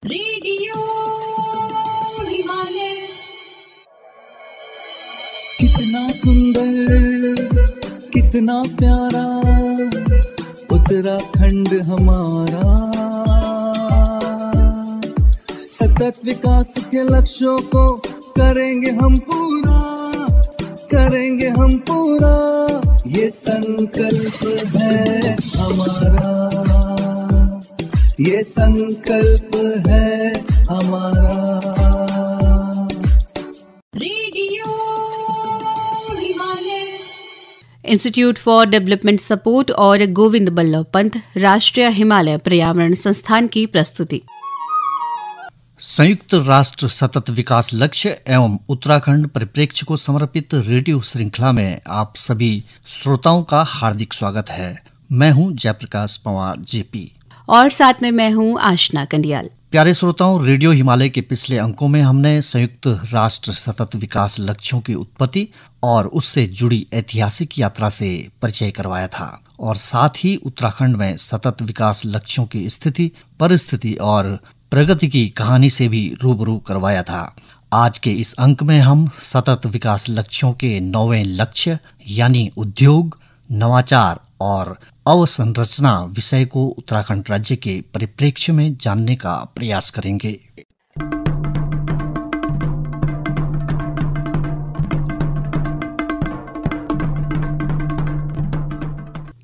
Radio Himalaya. कितना सुंदर कितना प्यारा उत्तराखंड हमारा, सतत विकास के लक्ष्यों को करेंगे हम पूरा, ये संकल्प है हमारा, ये संकल्प है हमारा। Radio Himalaya. Institute for development support और गोविंद बल्लभ पंत राष्ट्रीय हिमालय पर्यावरण संस्थान की प्रस्तुति। संयुक्त राष्ट्र सतत विकास लक्ष्य एवं उत्तराखंड परिप्रेक्ष्य को समर्पित रेडियो श्रृंखला में आप सभी श्रोताओं का हार्दिक स्वागत है। मैं हूं जयप्रकाश पंवार जेपी और साथ में मैं हूं आशना कंडियाल। प्यारे श्रोताओं, रेडियो हिमालय के पिछले अंकों में हमने संयुक्त राष्ट्र सतत विकास लक्ष्यों की उत्पत्ति और उससे जुड़ी ऐतिहासिक यात्रा से परिचय करवाया था और साथ ही उत्तराखंड में सतत विकास लक्ष्यों की स्थिति, परिस्थिति और प्रगति की कहानी से भी रूबरू करवाया था। आज के इस अंक में हम सतत विकास लक्ष्यों के 9वें लक्ष्य यानी उद्योग, नवाचार और अवसंरचना विषय को उत्तराखंड राज्य के परिप्रेक्ष्य में जानने का प्रयास करेंगे।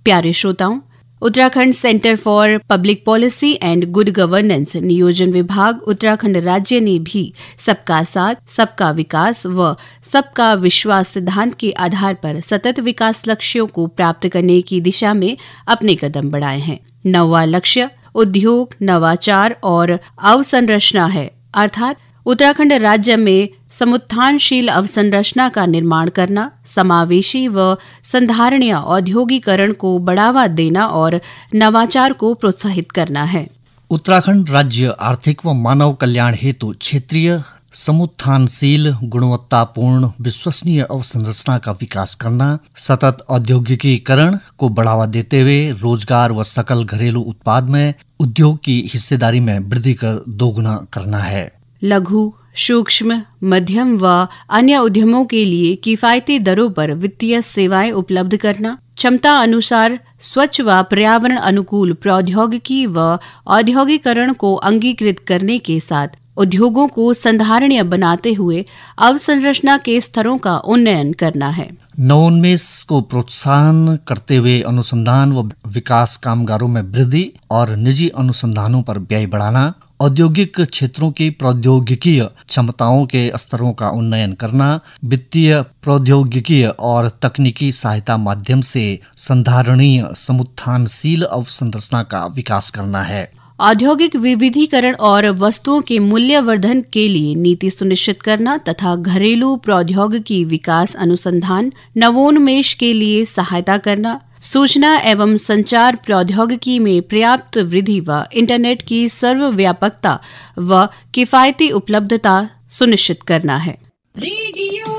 प्यारे श्रोताओं, Uttarakhand centre for public policy and good governance नियोजन विभाग उत्तराखंड राज्य ने भी सबका साथ, सबका विकास व सबका विश्वास सिद्धांत के आधार पर सतत विकास लक्ष्यों को प्राप्त करने की दिशा में अपने कदम बढ़ाए हैं। 9वां लक्ष्य उद्योग, नवाचार और अवसंरचना है, अर्थात उत्तराखंड राज्य में समुत्थानशील अवसंरचना का निर्माण करना, समावेशी व संधारणीय औद्योगिकरण को बढ़ावा देना और नवाचार को प्रोत्साहित करना है। उत्तराखंड राज्य आर्थिक व मानव कल्याण हेतु क्षेत्रीय समुत्थानशील, गुणवत्तापूर्ण, विश्वसनीय अवसंरचना का विकास करना, सतत औद्योगिकीकरण को बढ़ावा देते हुए रोजगार व सकल घरेलू उत्पाद में उद्योग की हिस्सेदारी में वृद्धि कर दोगुना करना है। लघु, सूक्ष्म, मध्यम व अन्य उद्यमों के लिए किफायती दरों पर वित्तीय सेवाएं उपलब्ध करना, क्षमता अनुसार स्वच्छ व पर्यावरण अनुकूल प्रौद्योगिकी व औद्योगिकरण को अंगीकृत करने के साथ उद्योगों को संधारणीय बनाते हुए अवसंरचना के स्तरों का उन्नयन करना है। नवोन्मेष को प्रोत्साहन करते हुए अनुसंधान व विकास कामगारों में वृद्धि और निजी अनुसंधानों पर व्यय बढ़ाना, औद्योगिक क्षेत्रों की प्रौद्योगिकीय क्षमताओं के स्तरों का उन्नयन करना, वित्तीय, प्रौद्योगिकीय और तकनीकी सहायता माध्यम से संधारणीय समुत्थानशील अवसंरचना का विकास करना है। औद्योगिक विविधीकरण और वस्तुओं के मूल्यवर्धन के लिए नीति सुनिश्चित करना तथा घरेलू प्रौद्योगिकी विकास अनुसंधान, नवोन्मेष के लिए सहायता करना, सूचना एवं संचार प्रौद्योगिकी में पर्याप्त वृद्धि व इंटरनेट की सर्वव्यापकता व किफायती उपलब्धता सुनिश्चित करना है। रेडियो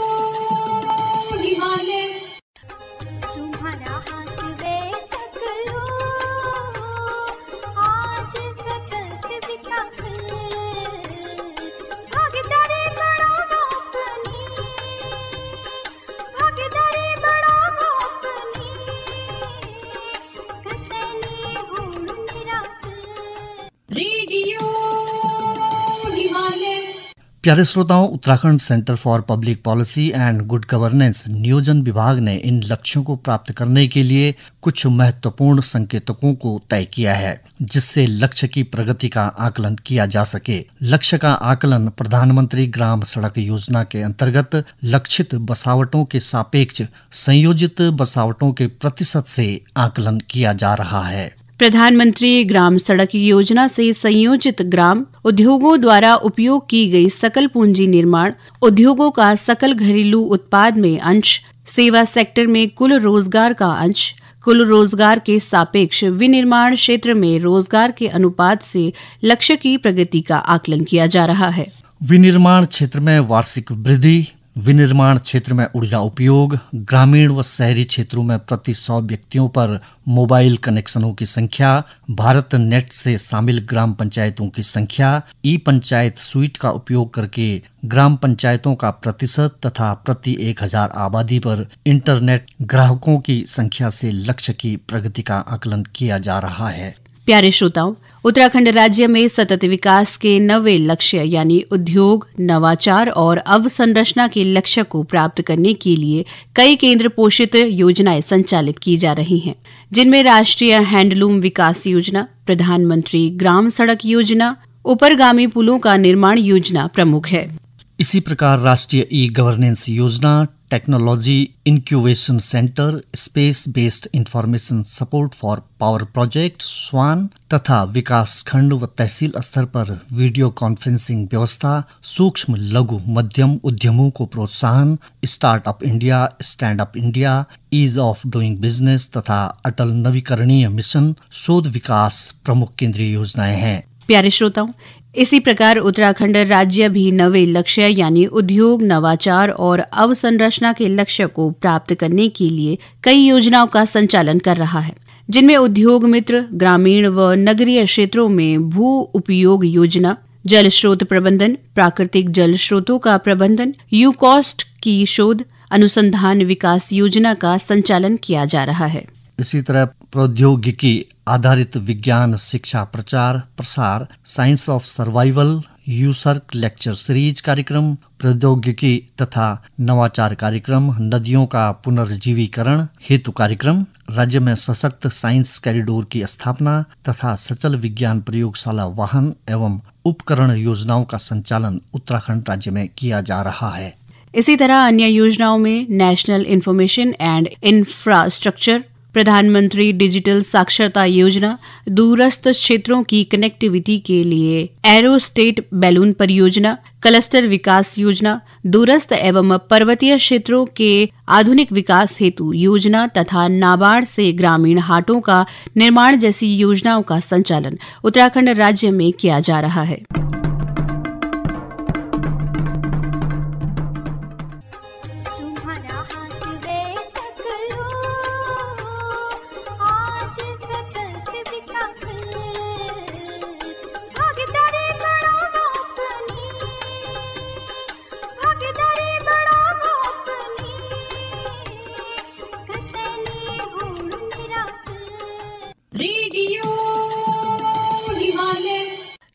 हिमालय। तुम्हारा हाथ वे सकलो, आज सतत विकास, भागीदारी बढ़ाओ अपनी, भागीदारी बढ़ाओ अपनी, कतनी हो निराश। रेडियो हिमालय। प्यारे श्रोताओं, Uttarakhand centre for public policy and good governance नियोजन विभाग ने इन लक्ष्यों को प्राप्त करने के लिए कुछ महत्वपूर्ण संकेतकों को तय किया है, जिससे लक्ष्य की प्रगति का आकलन किया जा सके। लक्ष्य का आकलन प्रधानमंत्री ग्राम सड़क योजना के अंतर्गत लक्षित बसावटों के सापेक्ष संयोजित बसावटों के प्रतिशत से आकलन किया जा रहा है। प्रधानमंत्री ग्राम सड़क योजना से संयोजित ग्राम उद्योगों द्वारा उपयोग की गई सकल पूंजी निर्माण, उद्योगों का सकल घरेलू उत्पाद में अंश, सेवा सेक्टर में कुल रोजगार का अंश, कुल रोजगार के सापेक्ष विनिर्माण क्षेत्र में रोजगार के अनुपात से लक्ष्य की प्रगति का आकलन किया जा रहा है। विनिर्माण क्षेत्र में वार्षिक वृद्धि, विनिर्माण क्षेत्र में ऊर्जा उपयोग, ग्रामीण व शहरी क्षेत्रों में प्रति 100 व्यक्तियों पर मोबाइल कनेक्शनों की संख्या, भारत नेट से शामिल ग्राम पंचायतों की संख्या, ई पंचायत स्वीट का उपयोग करके ग्राम पंचायतों का प्रतिशत तथा प्रति 1000 आबादी पर इंटरनेट ग्राहकों की संख्या से लक्ष्य की प्रगति का आकलन किया जा रहा है। प्यारे श्रोताओं, उत्तराखंड राज्य में सतत विकास के 9वें लक्ष्य यानी उद्योग, नवाचार और अवसंरचना के लक्ष्य को प्राप्त करने के लिए कई केंद्र पोषित योजनाएं संचालित की जा रही हैं, जिनमें राष्ट्रीय हैंडलूम विकास योजना, प्रधानमंत्री ग्राम सड़क योजना, ऊपरगामी पुलों का निर्माण योजना प्रमुख है। इसी प्रकार राष्ट्रीय ई गवर्नेंस योजना, technology incubation centre, space based information support for power project स्वान तथा विकास खंड व तहसील स्तर पर वीडियो कॉन्फ्रेंसिंग व्यवस्था, सूक्ष्म लघु मध्यम उद्यमों को प्रोत्साहन, startup India, stand up India, ease of doing business तथा अटल नवीकरणीय मिशन शोध विकास प्रमुख केंद्रीय योजनाएं हैं। प्यारे श्रोताओं, इसी प्रकार उत्तराखंड राज्य भी 9वें लक्ष्य यानी उद्योग, नवाचार और अवसंरचना के लक्ष्य को प्राप्त करने के लिए कई योजनाओं का संचालन कर रहा है, जिनमें उद्योग मित्र, ग्रामीण व नगरीय क्षेत्रों में भू उपयोग योजना, जल स्रोत प्रबंधन, प्राकृतिक जल स्रोतों का प्रबंधन, यूकॉस्ट की शोध, अनुसंधान विकास योजना का संचालन किया जा रहा है। इसी तरह प्रौद्योगिकी आधारित विज्ञान शिक्षा प्रचार प्रसार, science of survival, USERC lecture series कार्यक्रम, प्रौद्योगिकी तथा नवाचार कार्यक्रम, नदियों का पुनर्जीवीकरण हेतु कार्यक्रम, राज्य में सशक्त साइंस कॉरिडोर की स्थापना तथा सचल विज्ञान प्रयोगशाला वाहन एवं उपकरण योजनाओं का संचालन उत्तराखंड राज्य में किया जा रहा है। इसी तरह अन्य योजनाओं में नेशनल इंफॉर्मेशन एंड इंफ्रास्ट्रक्चर, प्रधानमंत्री डिजिटल साक्षरता योजना, दूरस्थ क्षेत्रों की कनेक्टिविटी के लिए एरोस्टेट बैलून परियोजना, क्लस्टर विकास योजना, दूरस्थ एवं पर्वतीय क्षेत्रों के आधुनिक विकास हेतु योजना तथा नाबार्ड से ग्रामीण हाटों का निर्माण जैसी योजनाओं का संचालन उत्तराखंड राज्य में किया जा रहा है।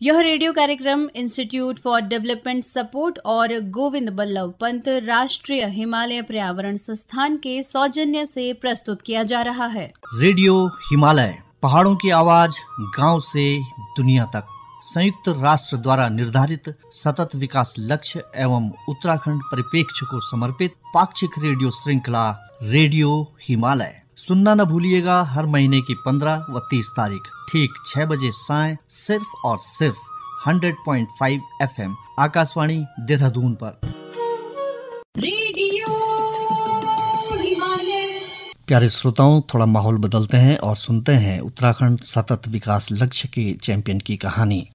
यह रेडियो कार्यक्रम इंस्टीट्यूट फॉर डेवलपमेंट सपोर्ट और गोविंद बल्लभ पंत राष्ट्रीय हिमालय पर्यावरण संस्थान के सौजन्य से प्रस्तुत किया जा रहा है। रेडियो हिमालय, पहाड़ों की आवाज गांव से दुनिया तक, संयुक्त राष्ट्र द्वारा निर्धारित सतत विकास लक्ष्य एवं उत्तराखंड परिप्रेक्ष्य को समर्पित पाक्षिक रेडियो श्रृंखला रेडियो हिमालय सुनना न भूलिएगा। हर महीने की 15 व 30 तारीख ठीक 6 बजे साय सिर्फ और सिर्फ 100.5 FM आकाशवाणी देहरादून पर। रेडियो हिमालय। प्यारे श्रोताओं, थोड़ा माहौल बदलते हैं और सुनते हैं उत्तराखंड सतत विकास लक्ष्य के चैंपियन की कहानी।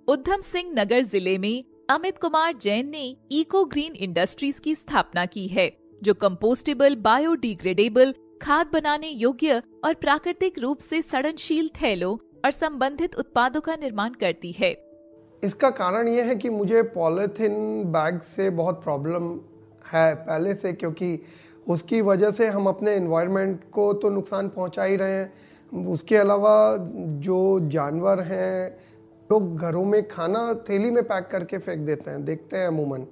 उधम सिंह नगर जिले में अमित कुमार जैन ने इको ग्रीन इंडस्ट्रीज की स्थापना की है, जो कंपोस्टेबल, बायोडिग्रेडेबल, खाद बनाने योग्य और प्राकृतिक रूप से सड़नशील थैलों और संबंधित उत्पादों का निर्माण करती है। इसका कारण यह है कि मुझे पॉलीथीन बैग से बहुत प्रॉब्लम है पहले से, क्योंकि उसकी वजह से हम अपने एनवायरनमेंट को तो नुकसान पहुंचा ही रहे हैं। उसके अलावा जो जानवर हैं, लोग घरों में खाना थैली में पैक करके फेंक देते हैं, देखते हैं अमूमन।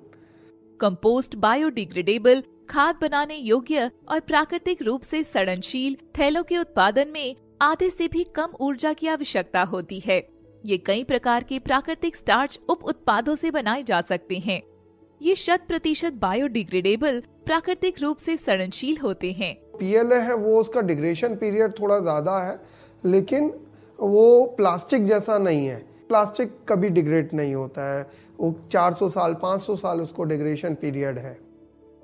कंपोस्ट, बायोडिग्रेडेबल, खाद बनाने योग्य और प्राकृतिक रूप से सड़नशील थैलों के उत्पादन में आधे से भी कम ऊर्जा की आवश्यकता होती है। ये कई प्रकार के प्राकृतिक स्टार्च उप उत्पादों से बनाए जा सकते हैं। ये 100% बायोडिग्रेडेबल, प्राकृतिक रूप से सड़नशील होते हैं। PLA है वो, उसका डिग्रेडेशन पीरियड थोड़ा ज्यादा है, लेकिन वो प्लास्टिक जैसा नहीं है। प्लास्टिक कभी डिग्रेड नहीं होता है, वो 400 साल 500 साल उसको डिग्रेडेशन पीरियड है।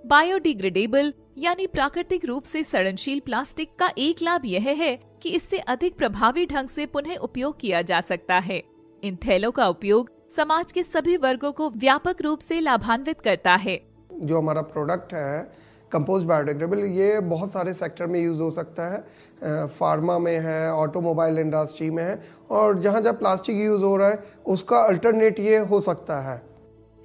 बायोडिग्रेडेबल यानी प्राकृतिक रूप से सड़नशील प्लास्टिक का एक लाभ यह है कि इससे अधिक प्रभावी ढंग से पुनः उपयोग किया जा सकता है। इन थैलों का उपयोग समाज के सभी वर्गों को व्यापक रूप से लाभान्वित करता है। जो हमारा प्रोडक्ट है कंपोस्ट बायोडिग्रेडेबल, ये बहुत सारे सेक्टर में यूज़ हो सकता है। फार्मा में है, ऑटोमोबाइल इंडस्ट्री में है, और जहाँ जहाँ प्लास्टिक यूज़ हो रहा है उसका अल्टरनेट ये हो सकता है।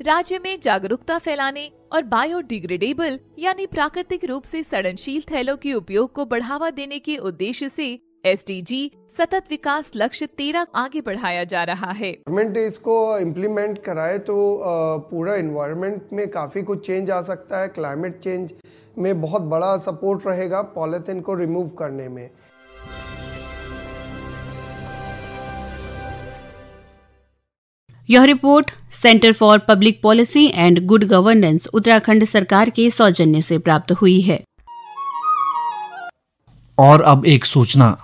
राज्य में जागरूकता फैलाने और बायोडिग्रेडेबल यानी प्राकृतिक रूप से सड़नशील थैलों के उपयोग को बढ़ावा देने के उद्देश्य से SDG सतत विकास लक्ष्य 13 आगे बढ़ाया जा रहा है। गवर्नमेंट इसको इम्प्लीमेंट कराए तो पूरा एनवायरनमेंट में काफ़ी कुछ चेंज आ सकता है। क्लाइमेट चेंज में बहुत बड़ा सपोर्ट रहेगा पॉलीथीन को रिमूव करने में। यह report centre for public policy and good governance Uttarakhand सरकार के सौजन्य से प्राप्त हुई है। और अब एक सूचना।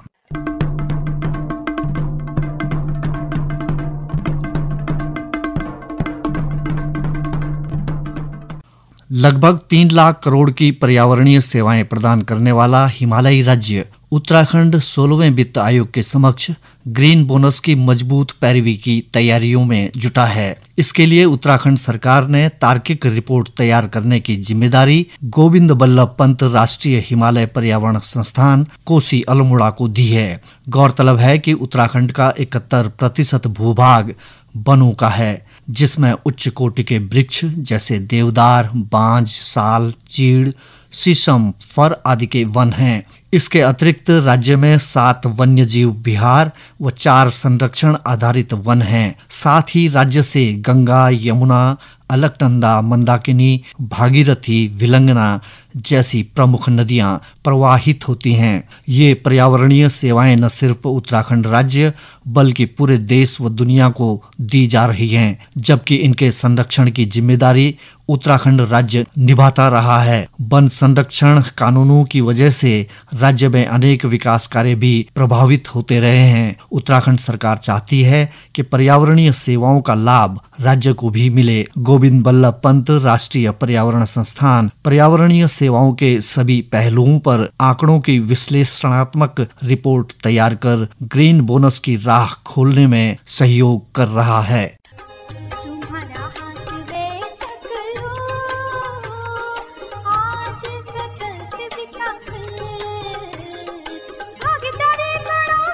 लगभग 3 लाख करोड़ की पर्यावरणीय सेवाएं प्रदान करने वाला हिमालयी राज्य उत्तराखंड 16वें वित्त आयोग के समक्ष ग्रीन बोनस की मजबूत पैरवी की तैयारियों में जुटा है। इसके लिए उत्तराखंड सरकार ने तार्किक रिपोर्ट तैयार करने की जिम्मेदारी गोविंद बल्लभ पंत राष्ट्रीय हिमालय पर्यावरण संस्थान कोसी अल्मोड़ा को दी है। गौरतलब है कि उत्तराखंड का 71% भूभाग वनों का है, जिसमें उच्च कोटि के वृक्ष जैसे देवदार, बांज, साल, चीड़, शीशम, फर आदि के वन हैं। इसके अतिरिक्त राज्य में 7 वन्यजीव विहार व 4 संरक्षण आधारित वन हैं। साथ ही राज्य से गंगा, यमुना, अलकनंदा, मंदाकिनी, भागीरथी, विलंगना जैसी प्रमुख नदियां प्रवाहित होती हैं। ये पर्यावरणीय सेवाएं न सिर्फ उत्तराखंड राज्य बल्कि पूरे देश व दुनिया को दी जा रही हैं, जबकि इनके संरक्षण की जिम्मेदारी उत्तराखंड राज्य निभाता रहा है। वन संरक्षण कानूनों की वजह से राज्य में अनेक विकास कार्य भी प्रभावित होते रहे हैं। उत्तराखंड सरकार चाहती है कि पर्यावरणीय सेवाओं का लाभ राज्य को भी मिले। गोविंद बल्लभ पंत राष्ट्रीय पर्यावरण संस्थान पर्यावरणीय सेवाओं के सभी पहलुओं पर आंकड़ों की विश्लेषणात्मक रिपोर्ट तैयार कर ग्रीन बोनस की राह खोलने में सहयोग कर रहा है। तुम्हारा हाथ दे सकलो आज सतत विकास भागीदारी बढ़ाओ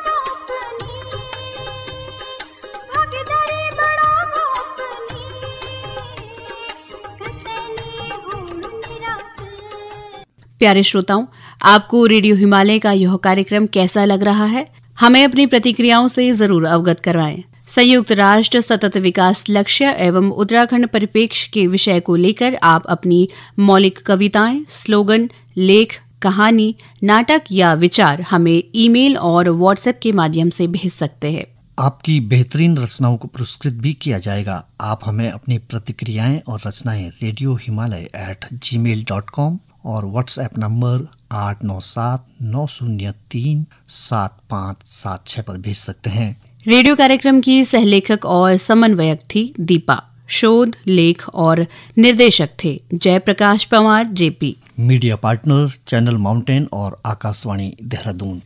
अपनी कतनी होड़ निराश। प्यारे श्रोताओं, आपको रेडियो हिमालय का यह कार्यक्रम कैसा लग रहा है? हमें अपनी प्रतिक्रियाओं से जरूर अवगत करवाएं। संयुक्त राष्ट्र सतत विकास लक्ष्य एवं उत्तराखंड परिप्रेक्ष्य के विषय को लेकर आप अपनी मौलिक कविताएं, स्लोगन, लेख, कहानी, नाटक या विचार हमें ईमेल और व्हाट्सएप के माध्यम से भेज सकते हैं। आपकी बेहतरीन रचनाओं को पुरस्कृत भी किया जाएगा। आप हमें अपनी प्रतिक्रियाएं और रचनाएं radiohimalaya@gmail.com और व्हाट्सएप नंबर 8979037576 पर भेज सकते हैं। रेडियो कार्यक्रम की सहलेखक और समन्वयक थी दीपा। शोध, लेख और निर्देशक थे Jaiprakash Panwar JP। Media partner channel mountain और आकाशवाणी देहरादून।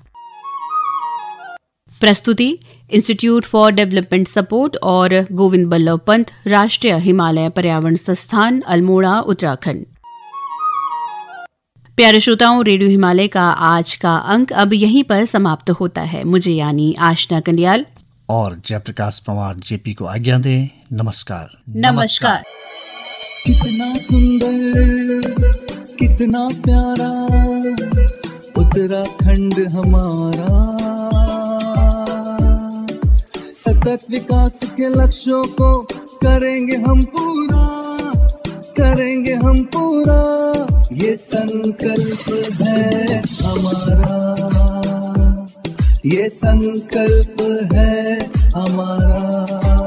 प्रस्तुति इंस्टीट्यूट फॉर डेवलपमेंट सपोर्ट और गोविंद बल्लभ पंत राष्ट्रीय हिमालय पर्यावरण संस्थान अल्मोड़ा उत्तराखंड। प्यारे श्रोताओं, रेडियो हिमालय का आज का अंक अब यहीं पर समाप्त होता है। मुझे यानी आशना कंडियाल और जयप्रकाश पंवार JP को आज्ञा दें। नमस्कार। नमस्कार। कितना सुंदर, कितना प्यारा उत्तराखंड हमारा। सतत विकास के लक्ष्यों को करेंगे हम पूरा, करेंगे हम पूरा। ये संकल्प है हमारा, ये संकल्प है हमारा।